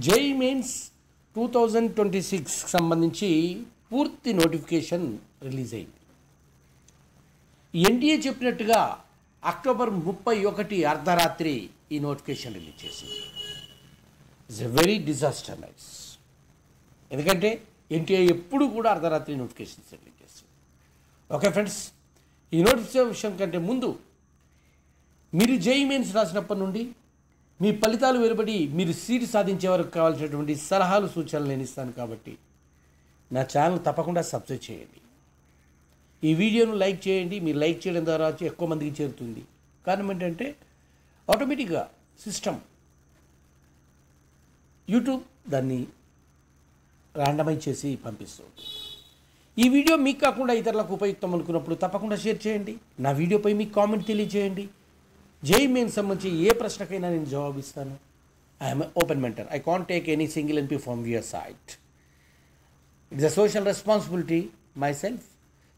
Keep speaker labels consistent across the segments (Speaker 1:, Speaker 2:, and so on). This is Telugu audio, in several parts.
Speaker 1: జేఈఈ మెయిన్స్ 2026 సంబంధించి పూర్తి నోటిఫికేషన్ రిలీజ్ అయింది. ఎన్టీఏ చెప్పినట్టుగా అక్టోబర్ 31 అర్ధరాత్రి ఈ నోటిఫికేషన్ రిలీజ్ చేసింది. It's a very disaster nice. ఎందుకంటే ఎన్టీఏ ఎప్పుడు కూడా అర్ధరాత్రి నోటిఫికేషన్స్ రిలీజ్ చేస్తుంది. ఓకే ఫ్రెండ్స్, ఈ నోటిఫికేషన్ కంటే ముందు మీరు జేఈఈ మెయిన్స్ రాసినప్పటి నుండి మీ ఫలితాలు వెలువడి మీరు సీటు సాధించే వరకు కావాల్సినటువంటి సలహాలు సూచనలు నేను ఇస్తాను. కాబట్టి నా ఛానల్ తప్పకుండా సబ్స్క్రైబ్ చేయండి. ఈ వీడియోను లైక్ చేయండి. మీరు లైక్ చేయడం ద్వారా ఎక్కువ మందికి చేరుతుంది. కారణం ఏంటంటే ఆటోమేటిక్గా సిస్టమ్ యూట్యూబ్ దాన్ని ర్యాండమైజ్ చేసి పంపిస్తూ ఉంటుంది. ఈ వీడియో మీకు కాకుండా ఇతరులకు ఉపయుక్తం అనుకున్నప్పుడు తప్పకుండా షేర్ చేయండి. నా వీడియోపై మీకు కామెంట్ తెలియజేయండి. జేఈఈ మెయిన్స్ సంబంధించి ఏ ప్రశ్నకైనా నేను జవాబిస్తాను. I'm open mentor. I can't take any single ఎన్పీ from your side. It's a social responsibility myself.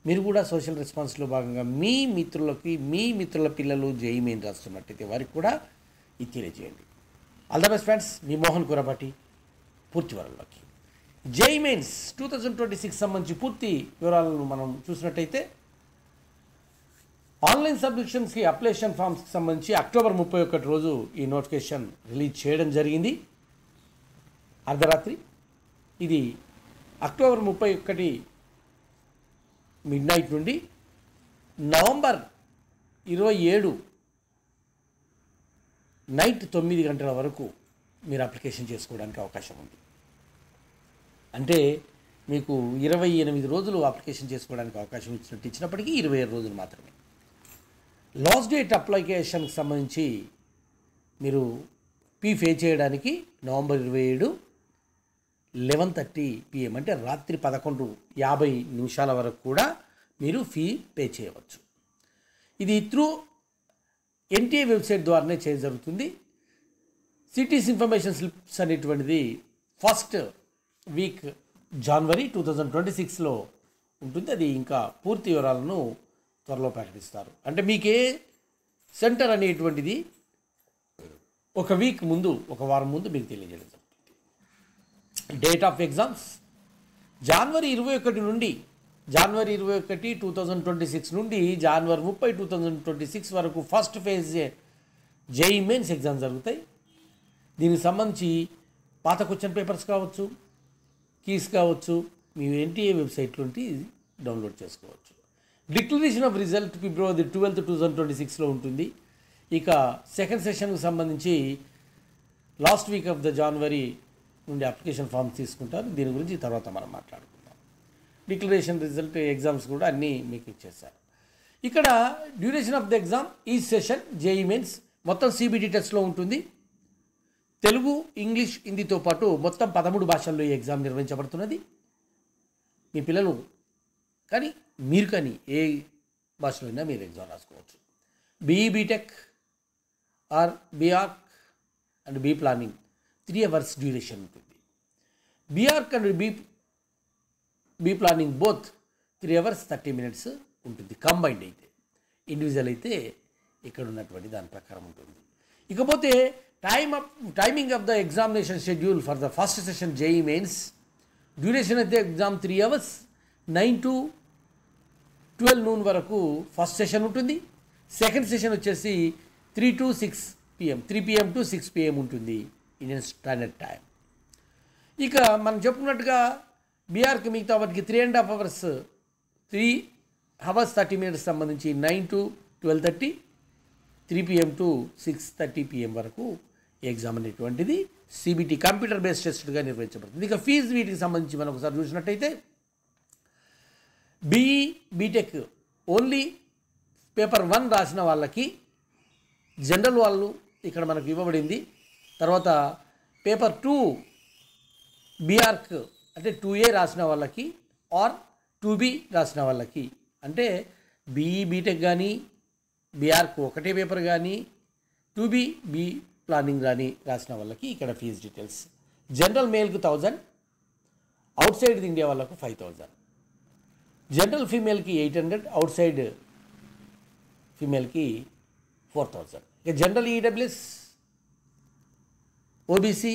Speaker 1: మీరు కూడా సోషల్ రెస్పాన్స్లో భాగంగా మీ మిత్రుల పిల్లలు జేఈఈ మెయిన్ రాస్తున్నట్టయితే వారికి కూడా ఇది తెలియజేయండి. All the best friends. మీ మోహన్ కురబాటి. పూర్తి వివరాల్లోకి. జేఈఈ మెయిన్స్ 2026 సంబంధించి పూర్తి వివరాలను మనం చూసినట్టయితే ఆన్లైన్ సబ్మిషన్స్కి అప్లికేషన్ ఫామ్స్కి సంబంధించి అక్టోబర్ 31 రోజు ఈ నోటిఫికేషన్ రిలీజ్ చేయడం జరిగింది అర్ధరాత్రి. ఇది అక్టోబర్ 31 మిడ్నైట్ నుండి నవంబర్ 27 నైట్ 9 గంటల వరకు మీరు అప్లికేషన్ చేసుకోవడానికి అవకాశం ఉంది. అంటే మీకు 28 రోజులు అప్లికేషన్ చేసుకోవడానికి అవకాశం ఇచ్చినప్పటికీ 27 రోజులు మాత్రమే. లాస్ట్ డేట్ అప్లికేషన్కి సంబంధించి మీరు ఫీ పే చేయడానికి నవంబర్ 27 11:30 PM అంటే రాత్రి 11:50 వరకు కూడా మీరు ఫీ పే చేయవచ్చు. ఇది త్రూ ఎన్టీఏ వెబ్సైట్ ద్వారానే జరుగుతుంది. సిటీస్ ఇన్ఫర్మేషన్ స్లిప్స్ అనేటువంటిది ఫస్ట్ వీక్ జనవరి 2026లో ఉంటుంది. అది ఇంకా పూర్తి వివరాలను త్వరలో ప్రకటిస్తారు. అంటే మీకే సెంటర్ అనేటువంటిది ఒక వీక్ ముందు, ఒక వారం ముందు మీకు తెలియజేయడం జరుగుతుంది. డేట్ ఆఫ్ ఎగ్జామ్స్ జనవరి 21 నుండి జనవరి 21, 2026 నుండి జనవరి 30, 2026 వరకు first phase JEE mains exam జరుగుతాయి. దీనికి సంబంధించి పాత క్వశ్చన్ పేపర్స్ కావచ్చు, కీస్ కావచ్చు, మీ ఎన్టీఏ వెబ్సైట్ నుండి డౌన్లోడ్ చేసుకోవచ్చు. డిక్లరేషన్ ఆఫ్ రిజల్ట్ ఫిబ్రవరి 12, 2026లో ఉంటుంది. ఇక సెకండ్ సెషన్కి సంబంధించి లాస్ట్ వీక్ ఆఫ్ ద జనవరి నుండి అప్లికేషన్ ఫామ్స్ తీసుకుంటారు. దీని గురించి తర్వాత మనం మాట్లాడుకుందాం. డిక్లరేషన్ రిజల్ట్ ఎగ్జామ్స్ కూడా అన్నీ మీకు ఇచ్చేస్తారు. ఇక్కడ డ్యూరేషన్ ఆఫ్ ద ఎగ్జామ్ ఈ సెషన్ జేఈఈ మెయిన్స్ మొత్తం సిబిటి టెస్ట్లో ఉంటుంది. తెలుగు, ఇంగ్లీష్, హిందీతో పాటు మొత్తం 13 భాషల్లో ఈ ఎగ్జామ్ నిర్వహించబడుతున్నది. మీ పిల్లలు కానీ మీరు కానీ ఏ భాషలో అయినా మీరు ఎగ్జామ్ రాసుకోవచ్చు. BE BTech or BArch and B planning 3 hours duration ఉంటుంది. BArch and B planning both 3 hours 30 minutes ఉంటుంది. కంబైన్డ్ అయితే, ఇండివిజువల్ అయితే ఇక్కడ ఉన్నటువంటి దాని ప్రకారం ఉంటుంది. ఇకపోతే timing of the examination schedule for the first session JEE mains duration అయితే ఎగ్జామ్ 3 hours 9 to 12 noon వరకు ఫస్ట్ సెషన్ ఉంటుంది. సెకండ్ సెషన్ వచ్చేసి 3 to 6 PM 3 PM to 6 PM ఉంటుంది ఇండియన్ స్టాండర్డ్ టైం. ఇక మనం చెప్పుకున్నట్టుగా బీఆర్కి మిగతా వాటికి 3.5 hours 3 hours 30 minutes సంబంధించి 9 to 12:30, 3 PM to 6:30 PM వరకు ఎగ్జామ్ అనేటువంటిది సిబిటి కంప్యూటర్ బేస్డ్ టెస్ట్గా నిర్వహించబడుతుంది. ఇక ఫీజు వీటికి సంబంధించి మనం ఒకసారి చూసినట్టయితే బీఈ బీటెక్ ఓన్లీ పేపర్ 1 రాసిన వాళ్ళకి జనరల్ వాళ్ళు ఇక్కడ మనకు ఇవ్వబడింది. తర్వాత పేపర్ 2 బీఆర్క్ అంటే 2A రాసిన వాళ్ళకి ఆర్ 2B రాసిన వాళ్ళకి, అంటే బీఈ బీటెక్ కానీ బీఆర్క్ ఒకటే పేపర్ కానీ 2B బీ ప్లానింగ్ కానీ రాసిన వాళ్ళకి ఇక్కడ ఫీజు డీటెయిల్స్. జనరల్ మేల్కి 1000, అవుట్ సైడ్ ఇండియా వాళ్ళకు 5000, జనరల్ ఫీమేల్కి 800, అవుట్ సైడ్ ఫీమేల్కి 4000. ఇక general EWS, OBC,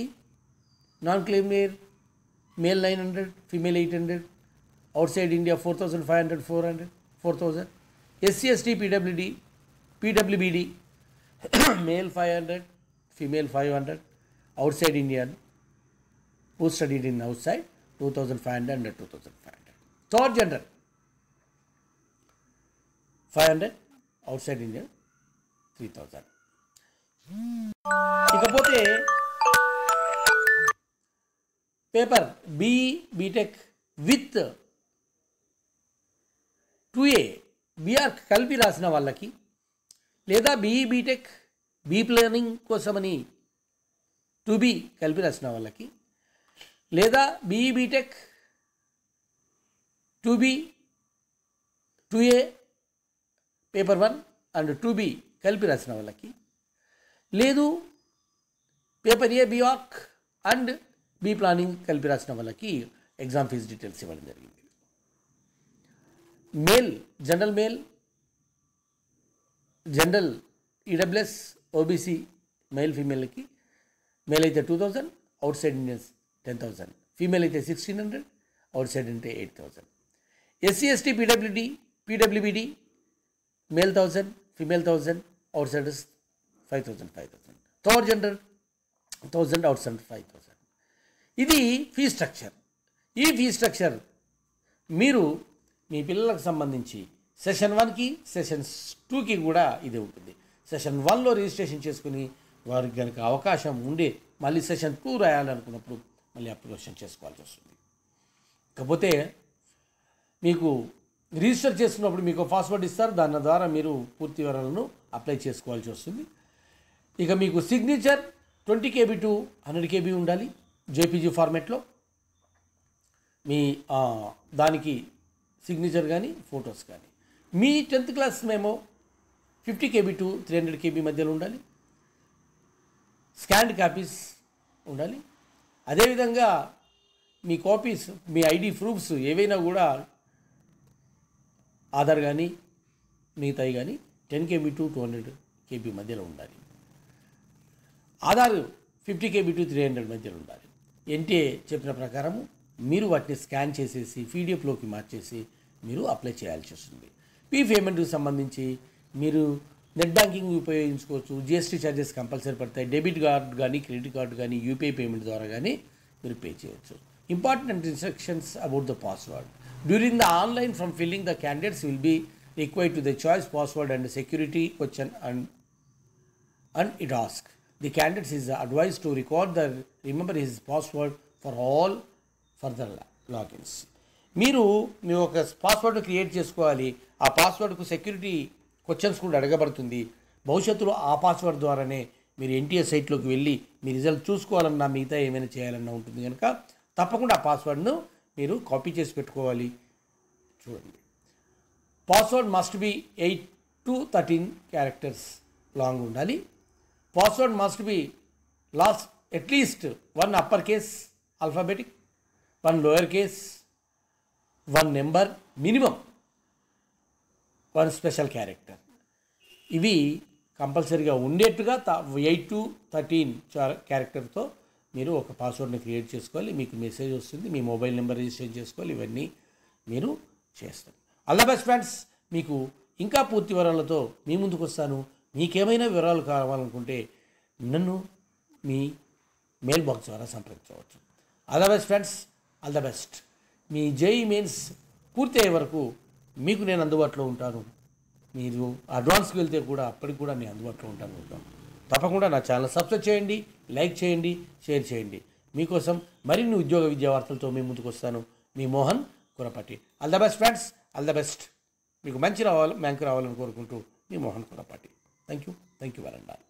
Speaker 1: Non-claim year, male 900, female 800. Outside India 4,500, 400, 4,000. SC, ST, PWBD, male 500, female 500. Outside Indian, who studied in outside 2,500 and 2,500. Third gender 500, outside India 3,000. ఇకపోతే paper BTech with 2A BR కలిపి రాసిన వాళ్ళకి, లేదా బీటెక్ బీ ప్లానింగ్ కోసమని 2B కలిపి రాసిన వాళ్ళకి, లేదా BTech 2B 2A paper 1 and 2B కలిపి రాసిన వాళ్ళకి, లేదు paper A BArch and B planning కలిపి రాసిన వాళ్ళకి ఎగ్జామ్ ఫీజు డీటెయిల్స్ ఇవ్వడం జరిగింది. Male general EWS OBC male ఫీమేల్కి, మేల్ అయితే 2,000, అవుట్ సైడ్ ఇండియన్స్ 10,000, ఫీమేల్ అయితే 1,600, అవుట్ సైడ్ అంటే 8,000. ఎస్సీ ఎస్టీ పీడబ్ల్యూబీడీ male 1,000, female 1,000, outside 5,000. Third gender 1,000, outside 5,000. ఇది ఫీ స్ట్రక్చర్. ఈ ఫీ స్ట్రక్చర్ మీరు మీ పిల్లలకు సంబంధించి సెషన్ 1కి సెషన్ 2కి కూడా ఇదే ఉంటుంది. సెషన్ 1లో రిజిస్ట్రేషన్ చేసుకుని వారికి కనుక అవకాశం ఉండే మళ్ళీ సెషన్ 2 రాయాలనుకున్నప్పుడు మళ్ళీ అప్లికేషన్ చేసుకోవాల్సి వస్తుంది. కాకపోతే మీకు రిజిస్టర్ చేసుకున్నప్పుడు మీకు పాస్వర్డ్ ఇస్తారు, దాని ద్వారా మీరు పూర్తి వివరాలను అప్లై చేసుకోవాల్సి వస్తుంది. ఇక మీకు సిగ్నేచర్ 20 KB to 100 KB ఉండాలి జేపీజీ ఫార్మాట్లో. మీ దానికి సిగ్నేచర్ కానీ ఫొటోస్ కానీ. మీ 10th క్లాస్ మేము 50 KB to 300 KB మధ్యలో ఉండాలి. స్కాన్డ్ కాపీస్ ఉండాలి. అదేవిధంగా మీ కాపీస్, మీ ఐడి ప్రూఫ్స్ ఏవైనా కూడా ఆధార్ కానీ మిగతాయి కానీ 10 KB to 200 KB మధ్యలో ఉండాలి. ఆధార్ 50 KB to 300 మధ్యలో ఉండాలి. ఎన్టీఏ చెప్పిన ప్రకారము మీరు వాటిని స్కాన్ చేసేసి పీడిఎఫ్లోకి మార్చేసి మీరు అప్లై చేయాల్సి వస్తుంది. పీ పేమెంట్కి సంబంధించి మీరు నెట్ బ్యాంకింగ్ ఉపయోగించుకోవచ్చు. జిఎస్టీ ఛార్జెస్ కంపల్సరీ పడతాయి. డెబిట్ కార్డ్ కానీ క్రెడిట్ కార్డు కానీ యూపీఐ పేమెంట్ ద్వారా కానీ మీరు పే చేయవచ్చు. Important instructions about the password. During the online form filling the candidates will be required to the choice password and security question and it asks the candidates is advised to remember his password for all further logins. మీరు మీ ఒక పాస్వర్డ్ క్రియేట్ చేసుకోవాలి. ఆ పాస్వర్డ్కు సెక్యూరిటీ క్వశ్చన్స్ కూడా అడగబడుతుంది. భవిష్యత్తులో ఆ పాస్వర్డ్ ద్వారానే మీరు ఎన్టీఏ సైట్లోకి వెళ్ళి మీ రిజల్ట్ చూసుకోవాలన్నా మిగతా ఏమైనా చేయాలన్నా ఉంటుంది కనుక తప్పకుండా ఆ పాస్వర్డ్ను మీరు కాపీ చేసి పెట్టుకోవాలి. చూడండి, password must be 8 to 13 characters long ఉండాలి. Password must be last at least 1 upper case alphabetic, 1 lower case, 1 number, minimum 1 special character. ఇవి కంపల్సరీగా ఉండేట్టుగా 8 to 13 క్యారెక్టర్తో మీరు ఒక పాస్వర్డ్ని క్రియేట్ చేసుకోవాలి. మీకు మెసేజ్ వస్తుంది, మీ మొబైల్ నెంబర్ రిజిస్టర్ చేసుకోవాలి. ఇవన్నీ మీరు చేస్తారు. All the best friends. మీకు ఇంకా పూర్తి వివరాలతో మీ ముందుకు వస్తాను. మీకేమైనా వివరాలు కావాలనుకుంటే నన్ను మీ మెయిల్ బాక్స్ ద్వారా సంప్రదించవచ్చు. All the best friends, all the best. Me JEE mains పూర్తి అయ్యే వరకు మీకు నేను అందుబాటులో ఉంటాను. మీరు అడ్వాన్స్కి వెళ్తే కూడా అప్పటికి కూడా నేను అందుబాటులో ఉంటాను. తప్పకుండా నా ఛానల్ సబ్స్క్రైబ్ చేయండి, లైక్ చేయండి, షేర్ చేయండి. మీకోసం మరిన్ని ఉద్యోగ విద్యా వార్తలతో మీ ముందుకు వస్తాను. మీ Mohan Kurapati. All the best friends, all the best. మీకు మంచి ర్యాంక్ రావాలని కోరుకుంటూ మీ Mohan Kurapati. Thank you very much.